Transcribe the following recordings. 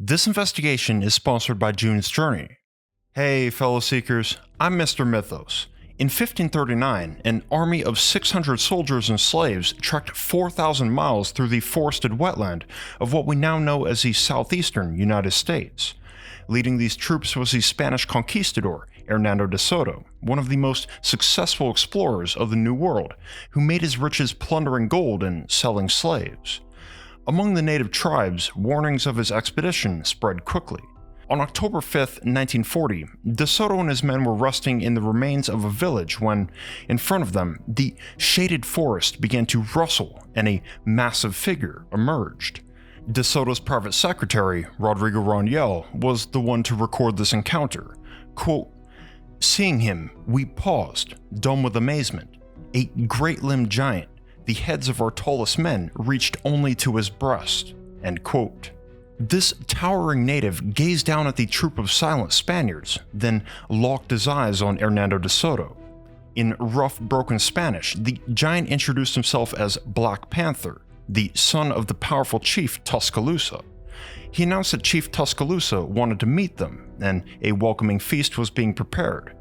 This investigation is sponsored by June's Journey. Hey fellow seekers, I'm Mr. Mythos. In 1539, an army of 600 soldiers and slaves trekked 4,000 miles through the forested wetland of what we now know as the southeastern United States. Leading these troops was the Spanish conquistador Hernando de Soto, one of the most successful explorers of the New World, who made his riches plundering gold and selling slaves. Among the native tribes, warnings of his expedition spread quickly. On October 5, 1940, De Soto and his men were resting in the remains of a village when, in front of them, the shaded forest began to rustle and a massive figure emerged. De Soto's private secretary, Rodrigo Rangel, was the one to record this encounter. Quote, "Seeing him, we paused, dumb with amazement. A great-limbed giant, the heads of our tallest men reached only to his breast." End quote. This towering native gazed down at the troop of silent Spaniards, then locked his eyes on Hernando de Soto. In rough, broken Spanish, the giant introduced himself as Black Panther, the son of the powerful chief Tuskaloosa. He announced that Chief Tuskaloosa wanted to meet them, and a welcoming feast was being prepared.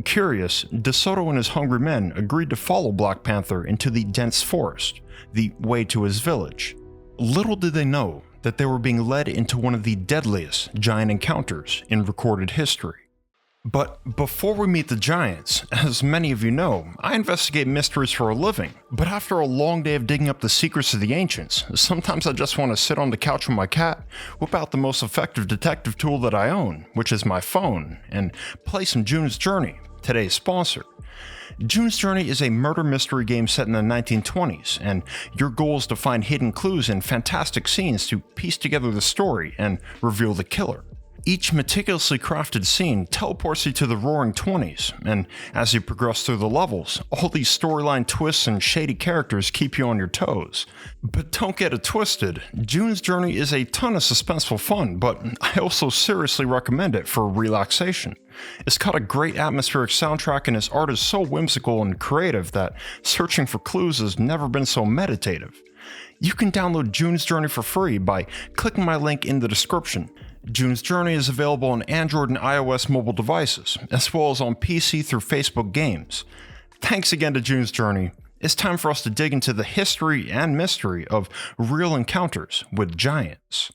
Curious, De Soto and his hungry men agreed to follow Black Panther into the dense forest, the way to his village. Little did they know that they were being led into one of the deadliest giant encounters in recorded history. But before we meet the giants, as many of you know, I investigate mysteries for a living, but after a long day of digging up the secrets of the ancients, sometimes I just want to sit on the couch with my cat, whip out the most effective detective tool that I own, which is my phone, and play some June's Journey, today's sponsor. June's Journey is a murder mystery game set in the 1920s, and your goal is to find hidden clues and fantastic scenes to piece together the story and reveal the killer. Each meticulously crafted scene teleports you to the roaring 20s, and as you progress through the levels, all these storyline twists and shady characters keep you on your toes. But don't get it twisted, June's Journey is a ton of suspenseful fun, but I also seriously recommend it for relaxation. It's got a great atmospheric soundtrack and its art is so whimsical and creative that searching for clues has never been so meditative. You can download June's Journey for free by clicking my link in the description. June's Journey is available on Android and iOS mobile devices, as well as on PC through Facebook Games. Thanks again to June's Journey. It's time for us to dig into the history and mystery of real encounters with giants.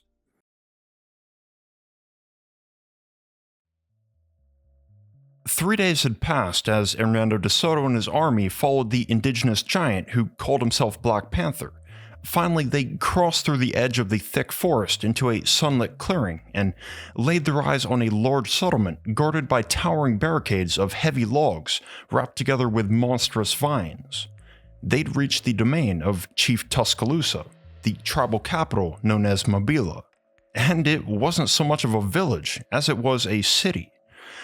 3 days had passed as Hernando de Soto and his army followed the indigenous giant who called himself Black Panther. Finally, they crossed through the edge of the thick forest into a sunlit clearing and laid their eyes on a large settlement guarded by towering barricades of heavy logs wrapped together with monstrous vines. They'd reached the domain of Chief Tuskaloosa, the tribal capital known as Magellan. And it wasn't so much of a village as it was a city.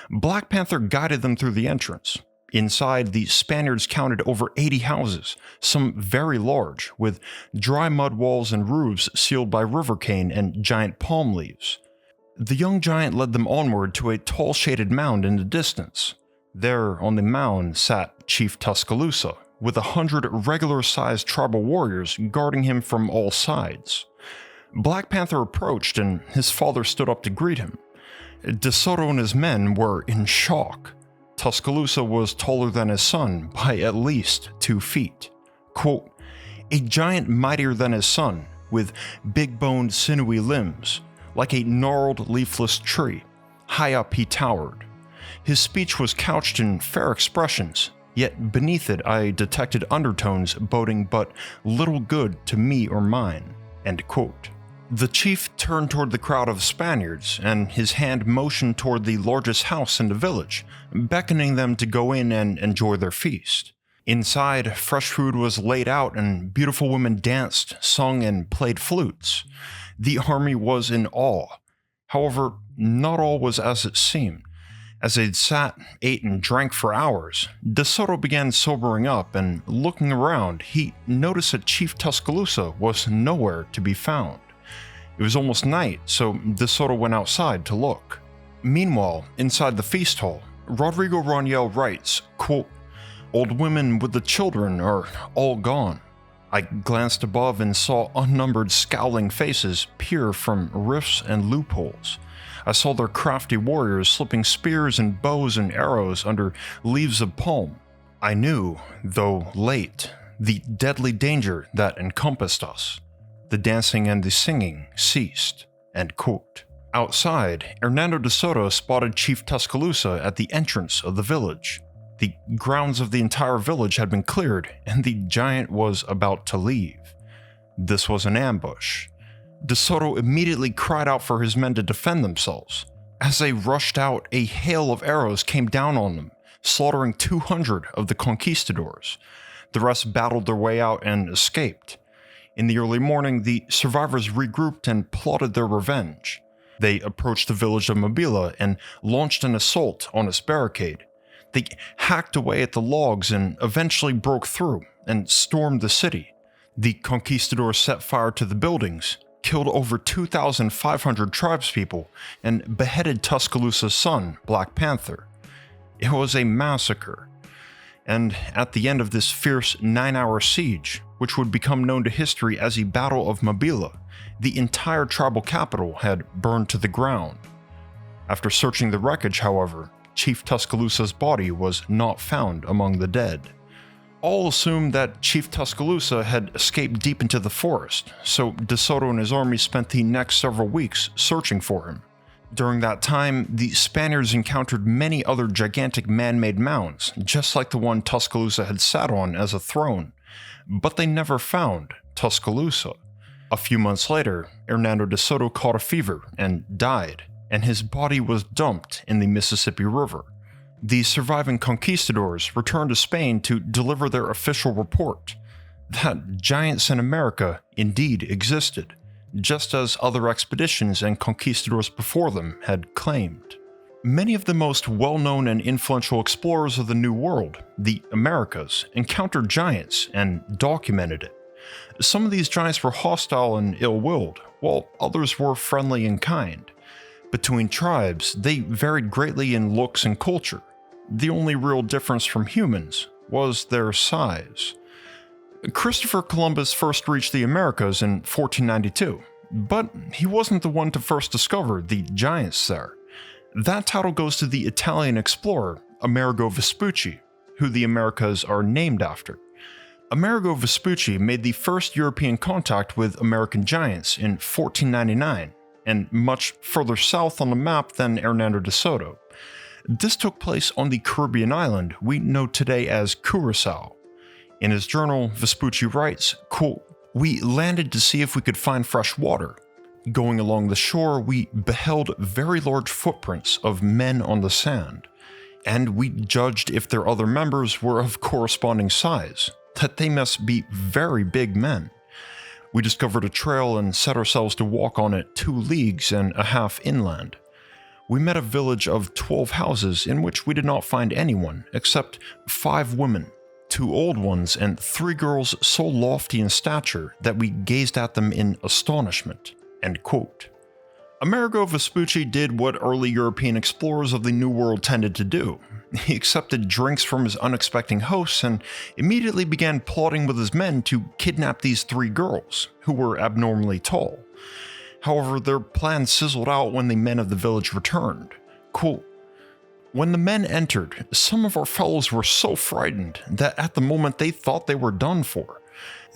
Black Panther guided them through the entrance. Inside, the Spaniards counted over 80 houses, some very large, with dry mud walls and roofs sealed by river cane and giant palm leaves. The young giant led them onward to a tall shaded mound in the distance. There, on the mound, sat Chief Tuskaloosa, with 100 regular-sized tribal warriors guarding him from all sides. Black Panther approached, and his father stood up to greet him. De Soto and his men were in shock. Tuskaloosa was taller than his son by at least 2 feet. Quote, "A giant mightier than his son, with big-boned, sinewy limbs, like a gnarled, leafless tree. High up he towered. His speech was couched in fair expressions, yet beneath it I detected undertones boding but little good to me or mine." End quote. The chief turned toward the crowd of Spaniards, and his hand motioned toward the largest house in the village, beckoning them to go in and enjoy their feast. Inside, fresh food was laid out and beautiful women danced, sung, and played flutes. The army was in awe. However, not all was as it seemed. As they'd sat, ate, and drank for hours, De Soto began sobering up, and looking around, he noticed that Chief Tuskaloosa was nowhere to be found. It was almost night, so De Soto went outside to look. Meanwhile, inside the feast hall, Rodrigo Rangel writes, quote, "Old women with the children are all gone. I glanced above and saw unnumbered scowling faces peer from rifts and loopholes. I saw their crafty warriors slipping spears and bows and arrows under leaves of palm. I knew, though late, the deadly danger that encompassed us. The dancing and the singing ceased." End quote. Outside, Hernando de Soto spotted Chief Tuskaloosa at the entrance of the village. The grounds of the entire village had been cleared, and the giant was about to leave. This was an ambush. De Soto immediately cried out for his men to defend themselves. As they rushed out, a hail of arrows came down on them, slaughtering 200 of the conquistadors. The rest battled their way out and escaped. In the early morning, the survivors regrouped and plotted their revenge. They approached the village of Mobila and launched an assault on its barricade. They hacked away at the logs and eventually broke through and stormed the city. The conquistadors set fire to the buildings, killed over 2,500 tribespeople, and beheaded Tuscaloosa's son, Black Panther. It was a massacre. And at the end of this fierce 9-hour siege, which would become known to history as the Battle of Mobila, the entire tribal capital had burned to the ground. After searching the wreckage, however, Chief Tuscaloosa's body was not found among the dead. All assumed that Chief Tuscaloosa had escaped deep into the forest, so De Soto and his army spent the next several weeks searching for him. During that time, the Spaniards encountered many other gigantic man-made mounds, just like the one Tuscaloosa had sat on as a throne, but they never found Tuscaloosa. A few months later, Hernando de Soto caught a fever and died, and his body was dumped in the Mississippi River. The surviving conquistadors returned to Spain to deliver their official report that giants in America indeed existed, just as other expeditions and conquistadors before them had claimed. Many of the most well-known and influential explorers of the New World, the Americas, encountered giants and documented it. Some of these giants were hostile and ill-willed, while others were friendly and kind. Between tribes, they varied greatly in looks and culture. The only real difference from humans was their size. Christopher Columbus first reached the Americas in 1492, but he wasn't the one to first discover the giants there. That title goes to the Italian explorer Amerigo Vespucci, who the Americas are named after. Amerigo Vespucci made the first European contact with American giants in 1499, and much further south on the map than Hernando de Soto. This took place on the Caribbean island we know today as Curacao. In his journal, Vespucci writes, quote, "We landed to see if we could find fresh water. Going along the shore, we beheld very large footprints of men on the sand, and we judged if their other members were of corresponding size, that they must be very big men. We discovered a trail and set ourselves to walk on it 2 leagues and a half inland. We met a village of 12 houses in which we did not find anyone except 5 women, 2 old ones, and 3 girls so lofty in stature that we gazed at them in astonishment." End quote. Amerigo Vespucci did what early European explorers of the New World tended to do. He accepted drinks from his unexpected hosts and immediately began plotting with his men to kidnap these 3 girls, who were abnormally tall. However, their plan sizzled out when the men of the village returned. Quote, "When the men entered, some of our fellows were so frightened that at the moment they thought they were done for.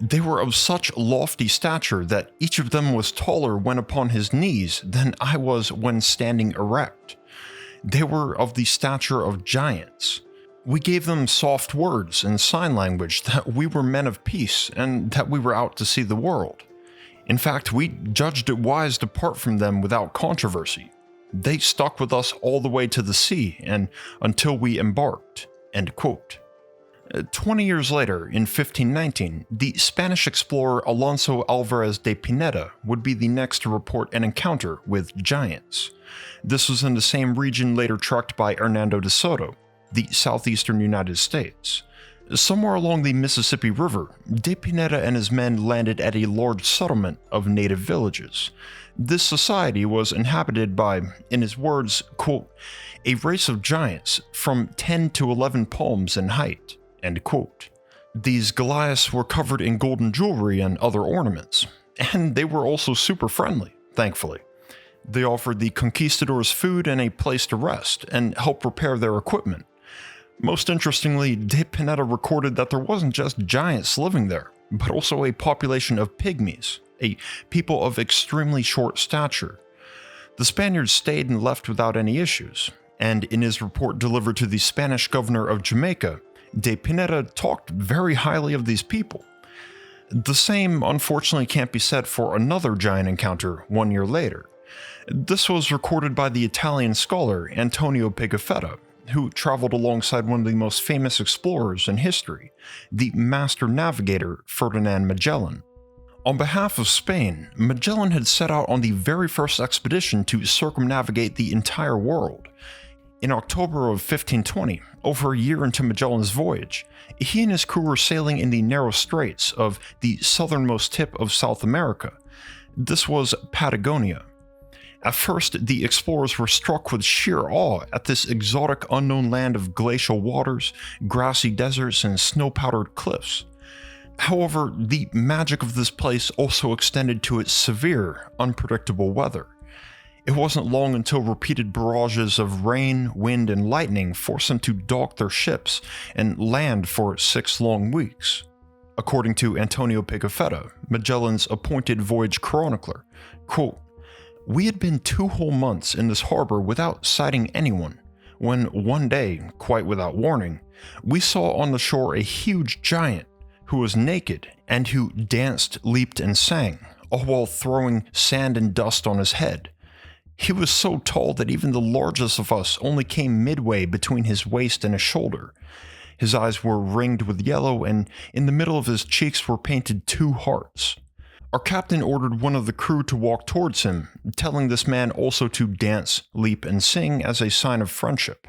They were of such lofty stature that each of them was taller when upon his knees than I was when standing erect. They were of the stature of giants. We gave them soft words and sign language that we were men of peace and that we were out to see the world. In fact, we judged it wise to part from them without controversy. They stuck with us all the way to the sea and until we embarked." End quote. 20 years later, in 1519, the Spanish explorer Alonso Alvarez de Pineda would be the next to report an encounter with giants. This was in the same region later trekked by Hernando de Soto, the southeastern United States. Somewhere along the Mississippi River, de Pineda and his men landed at a large settlement of native villages. This society was inhabited by, in his words, quote, "a race of giants from 10 to 11 palms in height." End quote. These Goliaths were covered in golden jewelry and other ornaments, and they were also super friendly, thankfully. They offered the conquistadors food and a place to rest, and helped repair their equipment. Most interestingly, De Pineda recorded that there wasn't just giants living there, but also a population of pygmies, a people of extremely short stature. The Spaniards stayed and left without any issues, and in his report delivered to the Spanish governor of Jamaica, De Pineda talked very highly of these people. The same, unfortunately, can't be said for another giant encounter 1 year later. This was recorded by the Italian scholar Antonio Pigafetta, who traveled alongside one of the most famous explorers in history, the master navigator Ferdinand Magellan. On behalf of Spain, Magellan had set out on the very first expedition to circumnavigate the entire world. In October of 1520, over a year into Magellan's voyage, he and his crew were sailing in the narrow straits of the southernmost tip of South America. This was Patagonia. At first, the explorers were struck with sheer awe at this exotic unknown land of glacial waters, grassy deserts, and snow-powdered cliffs. However, the magic of this place also extended to its severe, unpredictable weather. It wasn't long until repeated barrages of rain, wind, and lightning forced them to dock their ships and land for 6 long weeks. According to Antonio Pigafetta, Magellan's appointed voyage chronicler, quote, "We had been 2 whole months in this harbor without sighting anyone, when one day, quite without warning, we saw on the shore a huge giant who was naked and who danced, leaped, and sang, all while throwing sand and dust on his head. He was so tall that even the largest of us only came midway between his waist and his shoulder. His eyes were ringed with yellow, and in the middle of his cheeks were painted 2 hearts. Our captain ordered one of the crew to walk towards him, telling this man also to dance, leap, and sing as a sign of friendship.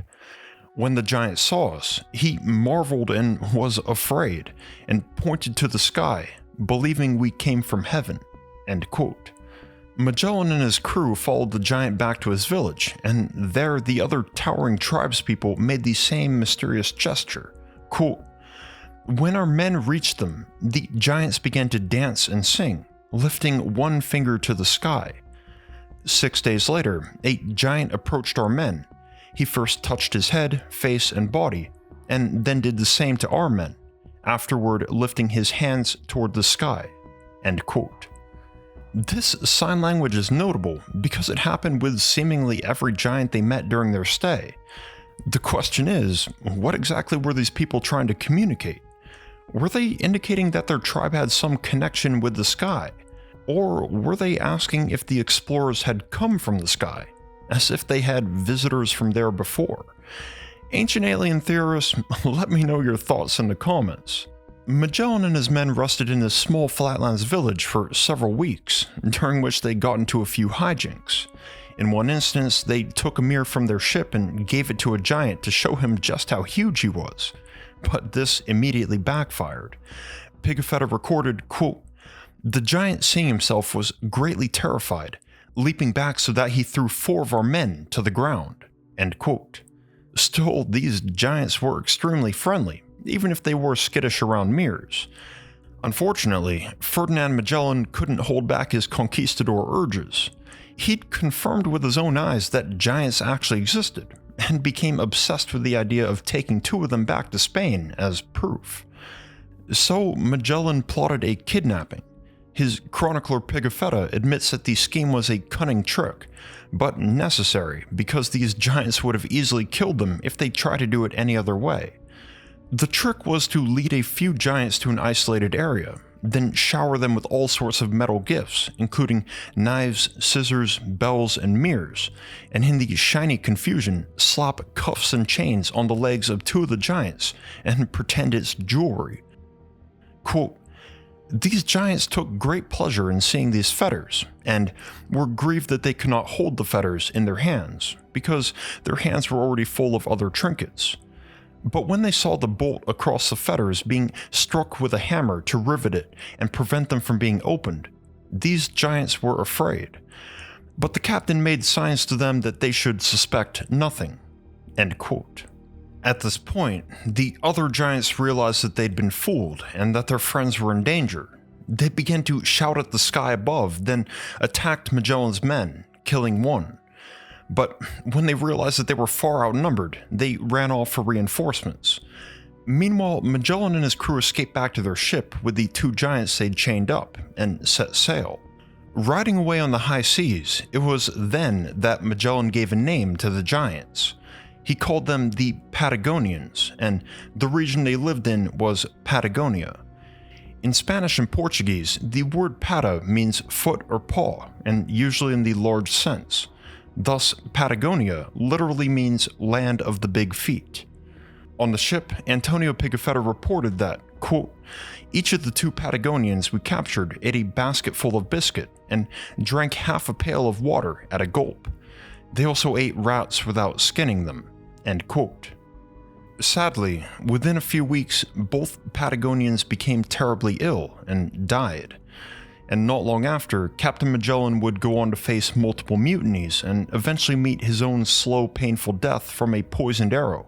When the giant saw us, he marveled and was afraid, and pointed to the sky, believing we came from heaven." End quote. Magellan and his crew followed the giant back to his village, and there the other towering tribespeople made the same mysterious gesture. Quote, "When our men reached them, the giants began to dance and sing, lifting one finger to the sky. 6 days later, a giant approached our men. He first touched his head, face, and body, and then did the same to our men, afterward lifting his hands toward the sky." End quote. This sign language is notable because it happened with seemingly every giant they met during their stay. The question is, what exactly were these people trying to communicate? Were they indicating that their tribe had some connection with the sky? Or were they asking if the explorers had come from the sky, as if they had visitors from there before? Ancient alien theorists, let me know your thoughts in the comments. Magellan and his men rested in this small flatlands village for several weeks, during which they got into a few hijinks. In one instance, they took a mirror from their ship and gave it to a giant to show him just how huge he was. But this immediately backfired. Pigafetta recorded, quote, "The giant seeing himself was greatly terrified, leaping back so that he threw 4 of our men to the ground." End quote. Still, these giants were extremely friendly, even if they were skittish around mirrors. Unfortunately, Ferdinand Magellan couldn't hold back his conquistador urges. He'd confirmed with his own eyes that giants actually existed, and became obsessed with the idea of taking 2 of them back to Spain as proof. So Magellan plotted a kidnapping. His chronicler Pigafetta admits that the scheme was a cunning trick, but necessary because these giants would have easily killed them if they tried to do it any other way. The trick was to lead a few giants to an isolated area, then shower them with all sorts of metal gifts, including knives, scissors, bells, and mirrors, and in the shiny confusion, slap cuffs and chains on the legs of 2 of the giants and pretend it's jewelry. Quote, "These giants took great pleasure in seeing these fetters, and were grieved that they could not hold the fetters in their hands, because their hands were already full of other trinkets. But when they saw the bolt across the fetters being struck with a hammer to rivet it and prevent them from being opened, these giants were afraid. But the captain made signs to them that they should suspect nothing." End quote. At this point, the other giants realized that they'd been fooled and that their friends were in danger. They began to shout at the sky above, then attacked Magellan's men, killing one. But when they realized that they were far outnumbered, they ran off for reinforcements. Meanwhile, Magellan and his crew escaped back to their ship with the two giants they'd chained up and set sail. Riding away on the high seas, it was then that Magellan gave a name to the giants. He called them the Patagonians, and the region they lived in was Patagonia. In Spanish and Portuguese, the word pata means foot or paw, and usually in the large sense. Thus, Patagonia literally means land of the big feet. On the ship, Antonio Pigafetta reported that, quote, "Each of the two Patagonians we captured ate a basket full of biscuit and drank half a pail of water at a gulp. They also ate rats without skinning them." End quote. Sadly, within a few weeks, both Patagonians became terribly ill and died. And not long after, Captain Magellan would go on to face multiple mutinies and eventually meet his own slow, painful death from a poisoned arrow,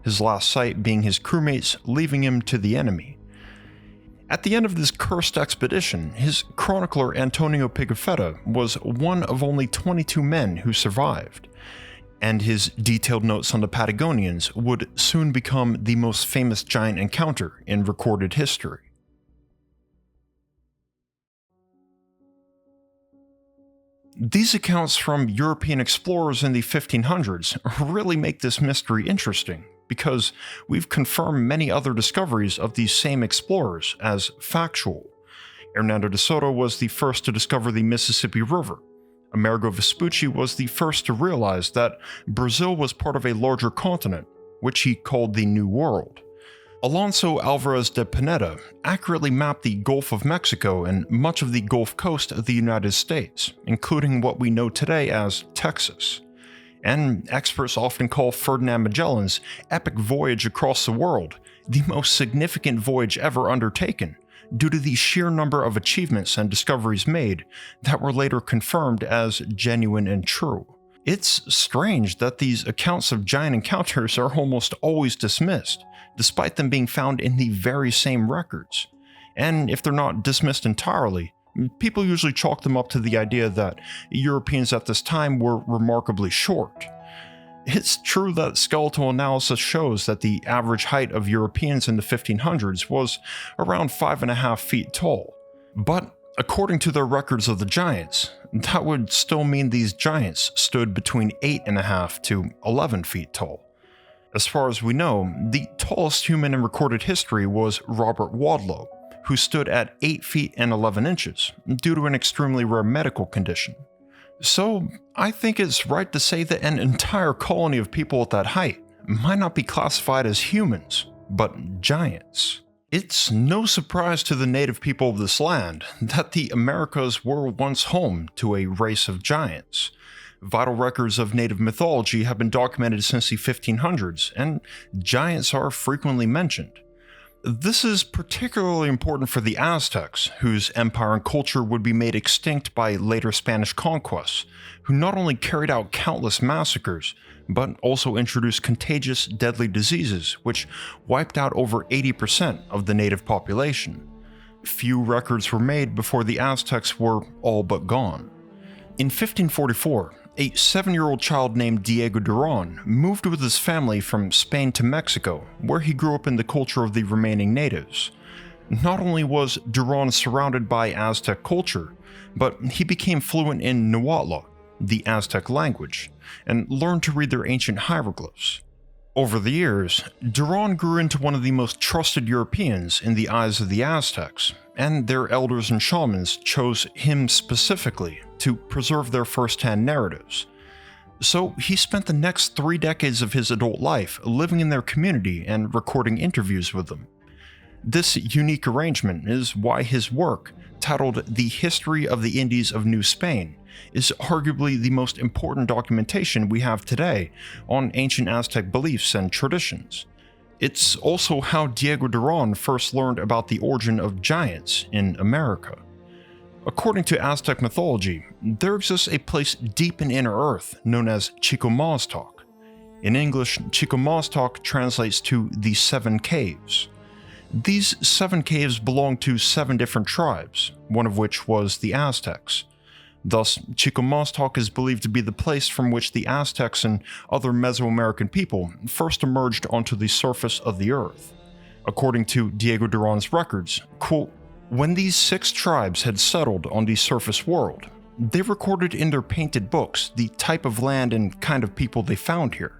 his last sight being his crewmates leaving him to the enemy. At the end of this cursed expedition, his chronicler Antonio Pigafetta was one of only 22 men who survived, and his detailed notes on the Patagonians would soon become the most famous giant encounter in recorded history. These accounts from European explorers in the 1500s really make this mystery interesting, because we've confirmed many other discoveries of these same explorers as factual. Hernando de Soto was the first to discover the Mississippi River. Amerigo Vespucci was the first to realize that Brazil was part of a larger continent, which he called the New World. Alonso Alvarez de Pineda accurately mapped the Gulf of Mexico and much of the Gulf Coast of the United States, including what we know today as Texas. And experts often call Ferdinand Magellan's epic voyage across the world the most significant voyage ever undertaken, due to the sheer number of achievements and discoveries made that were later confirmed as genuine and true. It's strange that these accounts of giant encounters are almost always dismissed, despite them being found in the very same records. And if they're not dismissed entirely, people usually chalk them up to the idea that Europeans at this time were remarkably short. It's true that skeletal analysis shows that the average height of Europeans in the 1500s was around 5.5 feet tall. But according to their records of the giants, that would still mean these giants stood between 8.5 to 11 feet tall. As far as we know, the tallest human in recorded history was Robert Wadlow, who stood at 8 feet and 11 inches due to an extremely rare medical condition. So, I think it's right to say that an entire colony of people at that height might not be classified as humans, but giants. It's no surprise to the native people of this land that the Americas were once home to a race of giants. Vital records of native mythology have been documented since the 1500s, and giants are frequently mentioned. This is particularly important for the Aztecs, whose empire and culture would be made extinct by later Spanish conquests, who not only carried out countless massacres, but also introduced contagious, deadly diseases which wiped out over 80% of the native population. Few records were made before the Aztecs were all but gone. In 1544, a 7-year-old child named Diego Duran moved with his family from Spain to Mexico, where he grew up in the culture of the remaining natives. Not only was Duran surrounded by Aztec culture, but he became fluent in Nahuatl, the Aztec language, and learned to read their ancient hieroglyphs. Over the years, Duran grew into one of the most trusted Europeans in the eyes of the Aztecs, and their elders and shamans chose him specifically to preserve their first-hand narratives. So he spent the next 3 decades of his adult life living in their community and recording interviews with them. This unique arrangement is why his work, titled The History of the Indies of New Spain, is arguably the most important documentation we have today on ancient Aztec beliefs and traditions. It's also how Diego Duran first learned about the origin of giants in America. According to Aztec mythology, there exists a place deep in inner earth known as Chico Maztoc. In English, Chicomastok translates to the 7 caves. These 7 caves belong to 7 different tribes, one of which was the Aztecs. Thus, Chicomastok is believed to be the place from which the Aztecs and other Mesoamerican people first emerged onto the surface of the earth. According to Diego Duran's records, quote, "When these 6 tribes had settled on the surface world, they recorded in their painted books the type of land and kind of people they found here.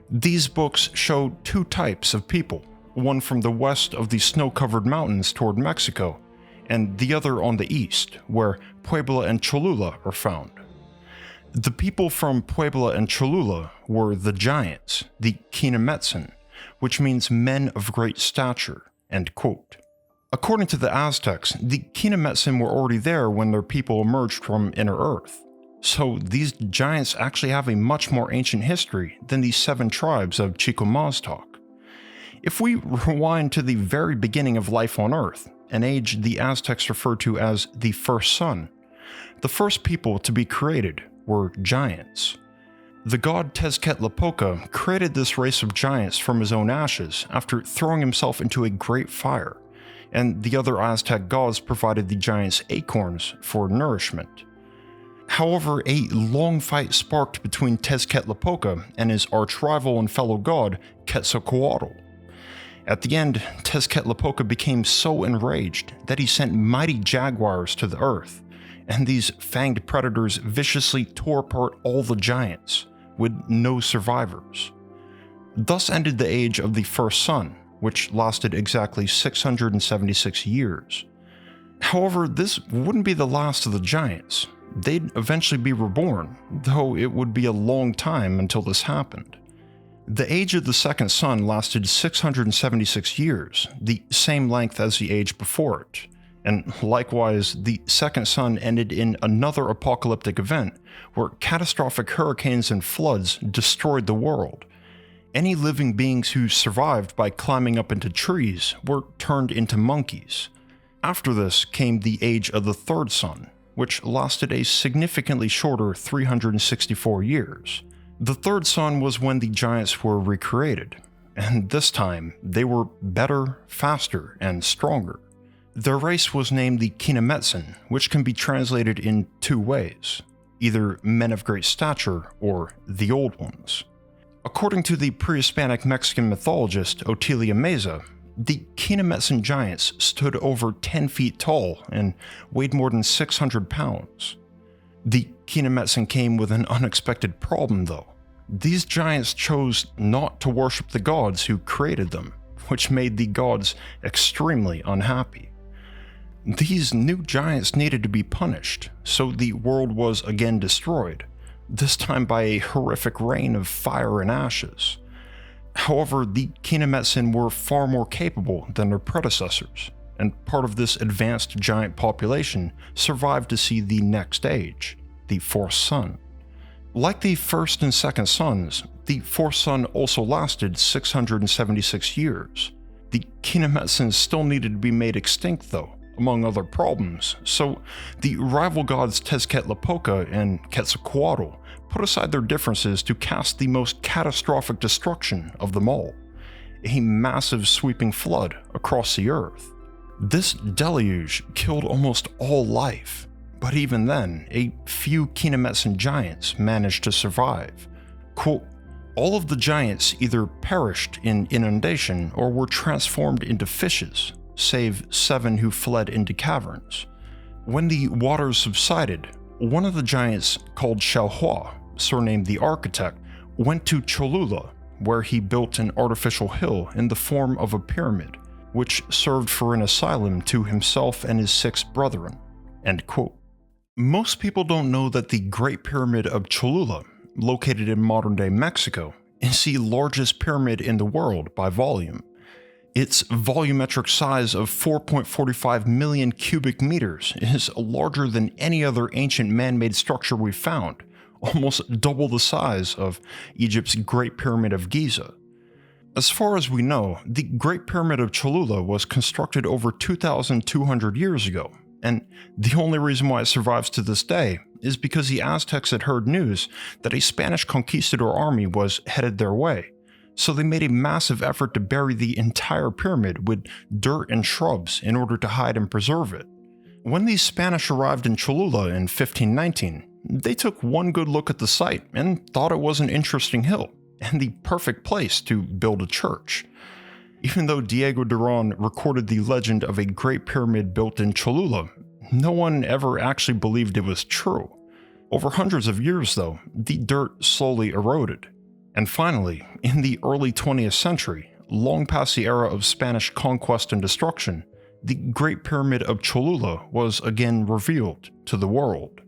These books show 2 types of people, one from the west of the snow-covered mountains toward Mexico, and the other on the east, where Puebla and Cholula are found. The people from Puebla and Cholula were the Giants, the Kinametsin, which means men of great stature," end quote. According to the Aztecs, the Kinametsin were already there when their people emerged from Inner Earth. So these giants actually have a much more ancient history than the 7 tribes of Chicomastok. If we rewind to the very beginning of life on Earth, an age the Aztecs referred to as the first sun, the first people to be created were giants. The god Tezcatlipoca created this race of giants from his own ashes after throwing himself into a great fire, and the other Aztec gods provided the giants acorns for nourishment. However, a long fight sparked between Tezcatlipoca and his arch-rival and fellow god, Quetzalcoatl. At the end, Tezcatlipoca became so enraged that he sent mighty jaguars to the earth, and these fanged predators viciously tore apart all the giants, with no survivors. Thus ended the age of the first sun, which lasted exactly 676 years. However, this wouldn't be the last of the giants. They'd eventually be reborn, though it would be a long time until this happened. The age of the second sun lasted 676 years, the same length as the age before it, and likewise, the second sun ended in another apocalyptic event where catastrophic hurricanes and floods destroyed the world. Any living beings who survived by climbing up into trees were turned into monkeys. After this came the age of the third sun, which lasted a significantly shorter 364 years. The third sun was when the giants were recreated, and this time they were better, faster, and stronger. Their race was named the Kinametsin, which can be translated in 2 ways, either men of great stature or the old ones. According to the pre-Hispanic Mexican mythologist Otilia Meza, the Kinametsin giants stood over 10 feet tall and weighed more than 600 pounds. The Kinametsin came with an unexpected problem though. These giants chose not to worship the gods who created them, which made the gods extremely unhappy. These new giants needed to be punished, so the world was again destroyed, this time by a horrific rain of fire and ashes. However, the Kinametsin were far more capable than their predecessors, and part of this advanced giant population survived to see the next age, the fourth sun. Like the first and second suns, the fourth sun also lasted 676 years. The Kinametsin still needed to be made extinct though, among other problems, so the rival gods Tezcatlipoca and Quetzalcoatl put aside their differences to cast the most catastrophic destruction of them all, a massive sweeping flood across the earth. This deluge killed almost all life, but even then, a few Kinametsin giants managed to survive. Quote, "All of the giants either perished in inundation or were transformed into fishes, save 7 who fled into caverns. When the waters subsided, one of the giants, called Xiaohua, surnamed the Architect, went to Cholula, where he built an artificial hill in the form of a pyramid, which served for an asylum to himself and his 6 brethren." End quote. Most people don't know that the Great Pyramid of Cholula, located in modern-day Mexico, is the largest pyramid in the world by volume. Its volumetric size of 4.45 million cubic meters is larger than any other ancient man-made structure we've found, almost double the size of Egypt's Great Pyramid of Giza. As far as we know, the Great Pyramid of Cholula was constructed over 2,200 years ago, and the only reason why it survives to this day is because the Aztecs had heard news that a Spanish conquistador army was headed their way, so they made a massive effort to bury the entire pyramid with dirt and shrubs in order to hide and preserve it. When the Spanish arrived in Cholula in 1519, they took one good look at the site and thought it was an interesting hill and the perfect place to build a church. Even though Diego Duran recorded the legend of a great pyramid built in Cholula, no one ever actually believed it was true. Over hundreds of years, though, the dirt slowly eroded. And finally, in the early 20th century, long past the era of Spanish conquest and destruction, the Great Pyramid of Cholula was again revealed to the world.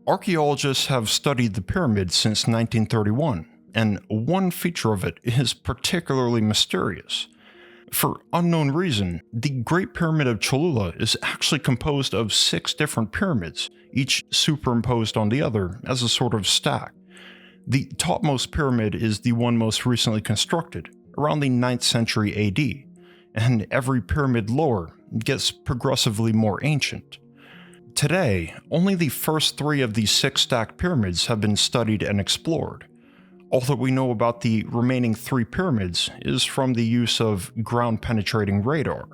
Archaeologists have studied the pyramid since 1931, and one feature of it is particularly mysterious. For unknown reason, the Great Pyramid of Cholula is actually composed of 6 different pyramids, each superimposed on the other as a sort of stack. The topmost pyramid is the one most recently constructed, around the 9th century AD, and every pyramid lower gets progressively more ancient. Today, only the first 3 of these 6 stacked pyramids have been studied and explored. All that we know about the remaining 3 pyramids is from the use of ground-penetrating radar.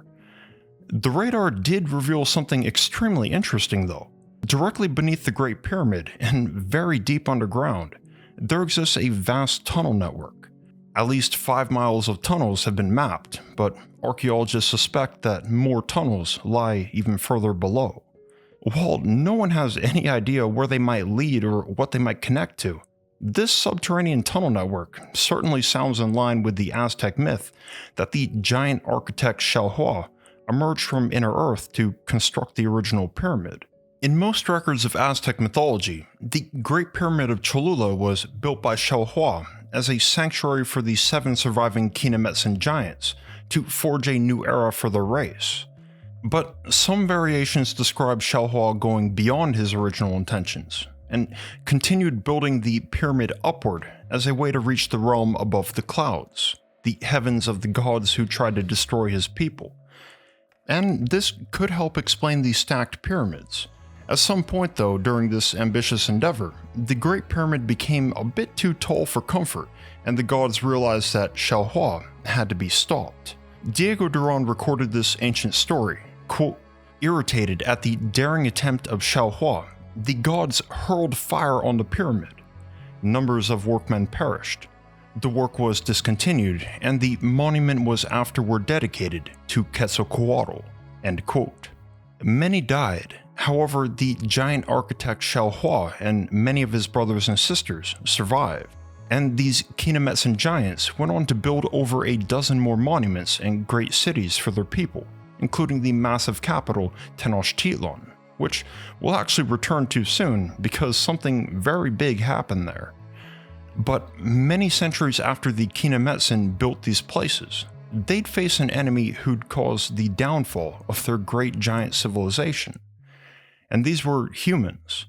The radar did reveal something extremely interesting though. Directly beneath the Great Pyramid, and very deep underground, there exists a vast tunnel network. At least 5 miles of tunnels have been mapped, but archaeologists suspect that more tunnels lie even further below. While no one has any idea where they might lead or what they might connect to, this subterranean tunnel network certainly sounds in line with the Aztec myth that the giant architect Xiaohua emerged from inner earth to construct the original pyramid. In most records of Aztec mythology, the Great Pyramid of Cholula was built by Xiaohua as a sanctuary for the 7 surviving Kinametsan giants to forge a new era for their race. But some variations describe Xiaohua going beyond his original intentions, and continued building the pyramid upward as a way to reach the realm above the clouds, the heavens of the gods who tried to destroy his people. And this could help explain the stacked pyramids. At some point though, during this ambitious endeavor, the Great Pyramid became a bit too tall for comfort, and the gods realized that Xiaohua had to be stopped. Diego Duran recorded this ancient story, quote, "Irritated at the daring attempt of Xiaohua, the gods hurled fire on the pyramid. Numbers of workmen perished. The work was discontinued, and the monument was afterward dedicated to Quetzalcoatl." End quote. Many died. However, the giant architect Xiaohua and many of his brothers and sisters survived. And these Kinametsan giants went on to build over a dozen more monuments and great cities for their people, including the massive capital Tenochtitlan, which we'll actually return to soon because something very big happened there. But many centuries after the Kinametsan built these places, they'd face an enemy who'd cause the downfall of their great giant civilization. And these were humans.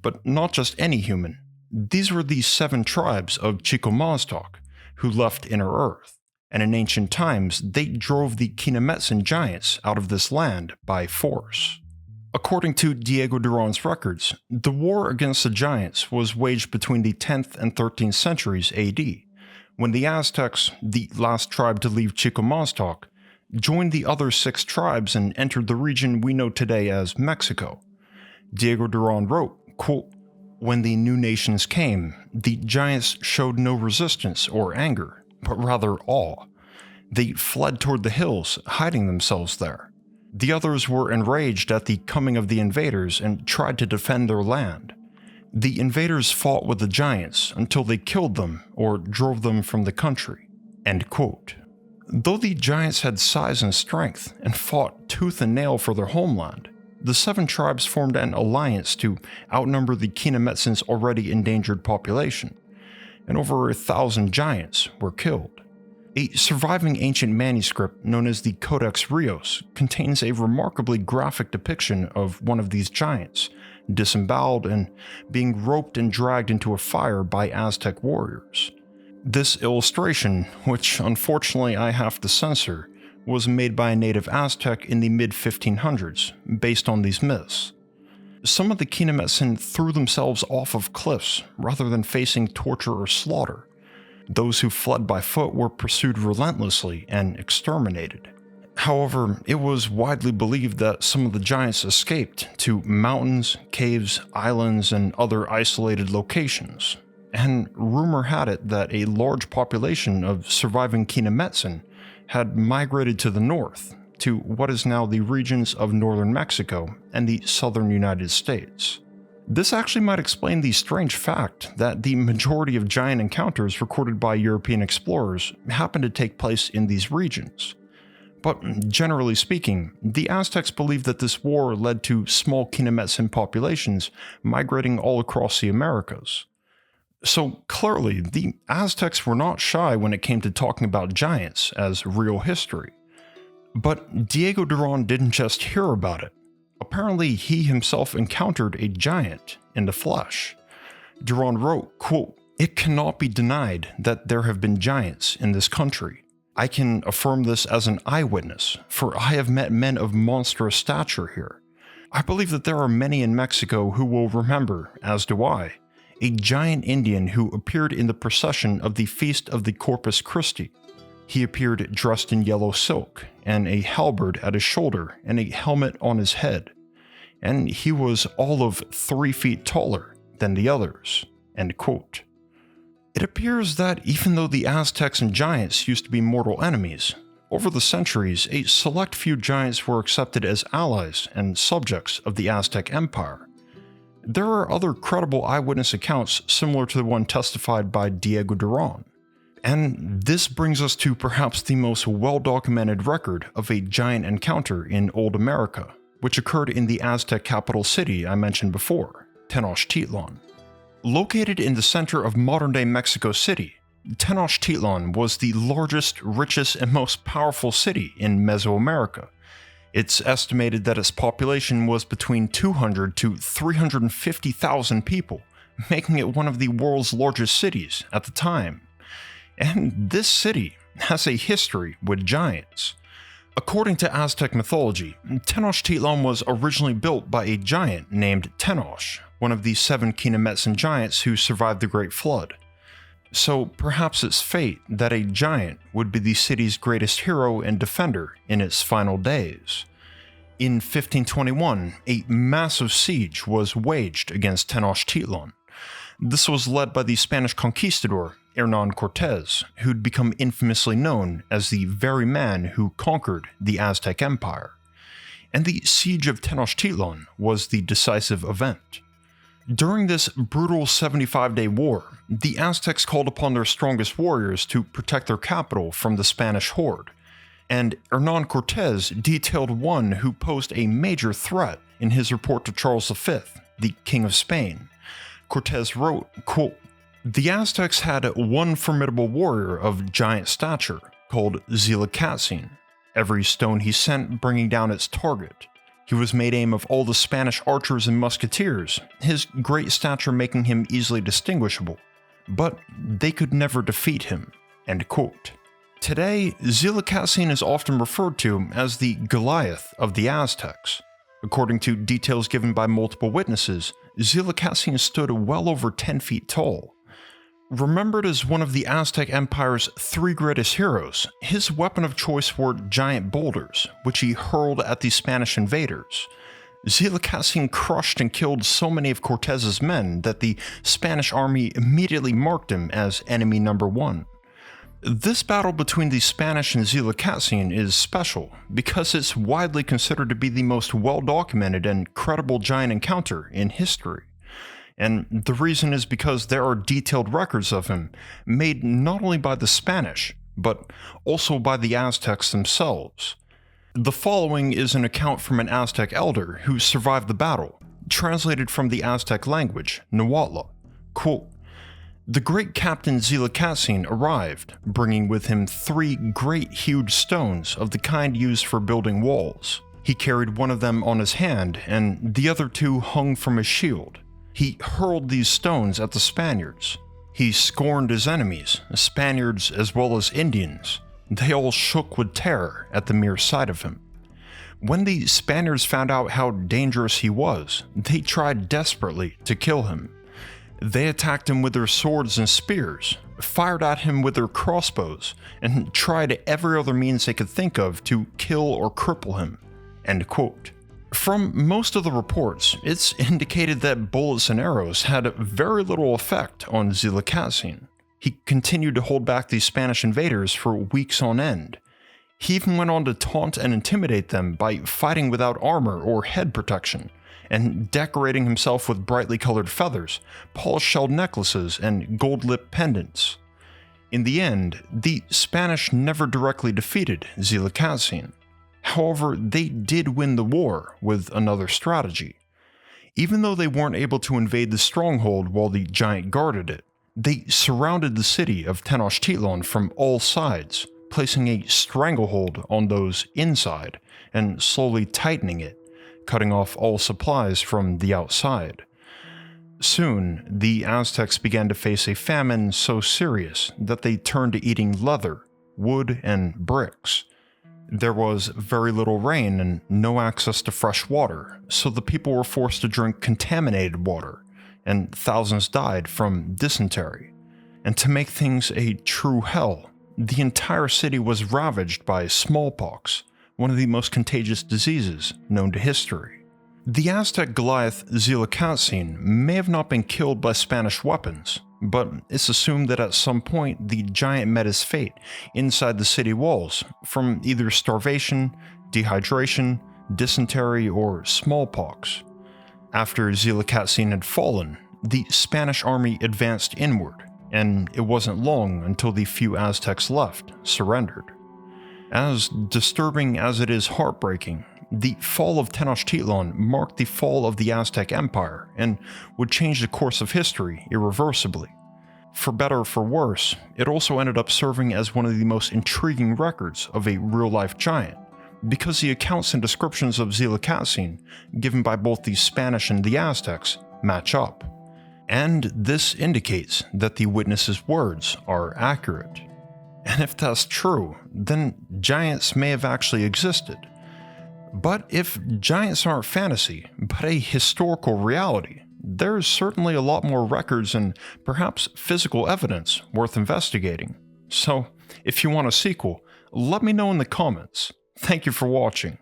But not just any human. These were the 7 tribes of Chikomaztok who left Inner Earth, and in ancient times they drove the Kinametsan giants out of this land by force. According to Diego Duran's records, the war against the giants was waged between the 10th and 13th centuries AD, when the Aztecs, the last tribe to leave Chikomaztok, joined the other 6 tribes and entered the region we know today as Mexico. Diego Duran wrote, quote, "When the new nations came, the giants showed no resistance or anger, but rather awe. They fled toward the hills, hiding themselves there. The others were enraged at the coming of the invaders and tried to defend their land. The invaders fought with the giants until they killed them or drove them from the country." End quote. Though the giants had size and strength and fought tooth and nail for their homeland, the 7 tribes formed an alliance to outnumber the Kinametsan's already endangered population, and over 1,000 giants were killed. A surviving ancient manuscript known as the Codex Rios contains a remarkably graphic depiction of one of these giants, disemboweled and being roped and dragged into a fire by Aztec warriors. This illustration, which unfortunately I have to censor, was made by a native Aztec in the mid-1500s, based on these myths. Some of the Kinametsen threw themselves off of cliffs rather than facing torture or slaughter. Those who fled by foot were pursued relentlessly and exterminated. However, it was widely believed that some of the giants escaped to mountains, caves, islands, and other isolated locations. And rumor had it that a large population of surviving Kinametsen had migrated to the north, to what is now the regions of northern Mexico and the southern United States. This actually might explain the strange fact that the majority of giant encounters recorded by European explorers happened to take place in these regions. But generally speaking, the Aztecs believed that this war led to small Kinametsen populations migrating all across the Americas. So clearly, the Aztecs were not shy when it came to talking about giants as real history. But Diego Duran didn't just hear about it. Apparently, he himself encountered a giant in the flesh. Duran wrote, quote, "It cannot be denied that there have been giants in this country. I can affirm this as an eyewitness, for I have met men of monstrous stature here. I believe that there are many in Mexico who will remember, as do I, a giant Indian who appeared in the procession of the Feast of the Corpus Christi. He appeared dressed in yellow silk, and a halberd at his shoulder, and a helmet on his head. And he was all of 3 feet taller than the others." End quote. It appears that even though the Aztecs and giants used to be mortal enemies, over the centuries a select few giants were accepted as allies and subjects of the Aztec Empire. There are other credible eyewitness accounts similar to the one testified by Diego Duran. And this brings us to perhaps the most well-documented record of a giant encounter in Old America, which occurred in the Aztec capital city I mentioned before, Tenochtitlan. Located in the center of modern-day Mexico City, Tenochtitlan was the largest, richest, and most powerful city in Mesoamerica. It's estimated that its population was between 200 to 350,000 people, making it one of the world's largest cities at the time. And this city has a history with giants. According to Aztec mythology, Tenochtitlan was originally built by a giant named Tenoch, one of the 7 Kinametsen giants who survived the Great Flood. So perhaps it's fate that a giant would be the city's greatest hero and defender in its final days. In 1521, a massive siege was waged against Tenochtitlan. This was led by the Spanish conquistador Hernan Cortez, who'd become infamously known as the very man who conquered the Aztec Empire. And the siege of Tenochtitlan was the decisive event. During this brutal 75-day war, the Aztecs called upon their strongest warriors to protect their capital from the Spanish horde, and Hernan Cortez detailed one who posed a major threat in his report to Charles V, the King of Spain. Cortez wrote, quote, "The Aztecs had one formidable warrior of giant stature, called Zilicatzin, every stone he sent bringing down its target. He was made aim of all the Spanish archers and musketeers, his great stature making him easily distinguishable. But they could never defeat him." End quote. Today, Zilicatzin is often referred to as the Goliath of the Aztecs. According to details given by multiple witnesses, Zilicatzin stood well over 10 feet tall. Remembered as one of the Aztec Empire's 3 greatest heroes, his weapon of choice were giant boulders, which he hurled at the Spanish invaders. Zilicatzin crushed and killed so many of Cortez's men that the Spanish army immediately marked him as enemy number 1. This battle between the Spanish and Zilicatzin is special because it's widely considered to be the most well-documented and credible giant encounter in history. And the reason is because there are detailed records of him, made not only by the Spanish, but also by the Aztecs themselves. The following is an account from an Aztec elder who survived the battle, translated from the Aztec language, Nahuatl. Quote, "The great captain Zilicatzin arrived, bringing with him 3 great huge stones of the kind used for building walls. He carried one of them on his hand, and the other 2 hung from his shield. He hurled these stones at the Spaniards. He scorned his enemies, Spaniards as well as Indians. They all shook with terror at the mere sight of him. When the Spaniards found out how dangerous he was, they tried desperately to kill him. They attacked him with their swords and spears, fired at him with their crossbows, and tried every other means they could think of to kill or cripple him." End quote. From most of the reports, it's indicated that bullets and arrows had very little effect on Zilikatzin. He continued to hold back the Spanish invaders for weeks on end. He even went on to taunt and intimidate them by fighting without armor or head protection, and decorating himself with brightly colored feathers, polished shell necklaces, and gold-lipped pendants. In the end, the Spanish never directly defeated Zilikatzin. However, they did win the war with another strategy. Even though they weren't able to invade the stronghold while the giant guarded it, they surrounded the city of Tenochtitlan from all sides, placing a stranglehold on those inside and slowly tightening it, cutting off all supplies from the outside. Soon, the Aztecs began to face a famine so serious that they turned to eating leather, wood, and bricks. There was very little rain and no access to fresh water, so the people were forced to drink contaminated water, and thousands died from dysentery. And to make things a true hell, the entire city was ravaged by smallpox, one of the most contagious diseases known to history. The Aztec Goliath Zilikatzin may have not been killed by Spanish weapons, but it's assumed that at some point the giant met his fate inside the city walls from either starvation, dehydration, dysentery, or smallpox. After Zilikatzin had fallen, the Spanish army advanced inward, and it wasn't long until the few Aztecs left surrendered. As disturbing as it is heartbreaking, the fall of Tenochtitlan marked the fall of the Aztec Empire and would change the course of history irreversibly. For better or for worse, it also ended up serving as one of the most intriguing records of a real-life giant, because the accounts and descriptions of Zilikatzin given by both the Spanish and the Aztecs match up. And this indicates that the witnesses' words are accurate. And if that's true, then giants may have actually existed. But if giants aren't fantasy, but a historical reality, there's certainly a lot more records and perhaps physical evidence worth investigating. So, if you want a sequel, let me know in the comments. Thank you for watching.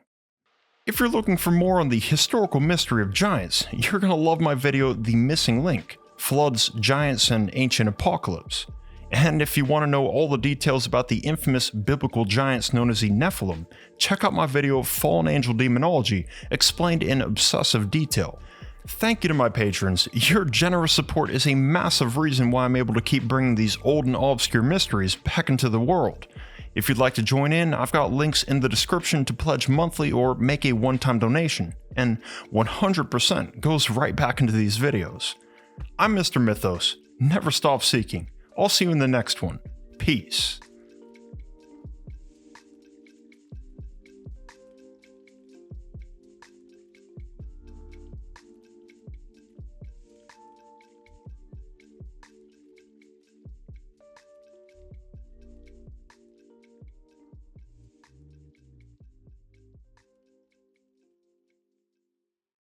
If you're looking for more on the historical mystery of giants, you're gonna love my video The Missing Link: Floods, Giants, and Ancient Apocalypse. And if you want to know all the details about the infamous biblical giants known as the Nephilim, check out my video Fallen Angel Demonology, explained in obsessive detail. Thank you to my patrons. Your generous support is a massive reason why I'm able to keep bringing these old and obscure mysteries back into the world. If you'd like to join in, I've got links in the description to pledge monthly or make a one-time donation, and 100% goes right back into these videos. I'm Mr. Mythos. Never stop seeking. I'll see you in the next one. Peace.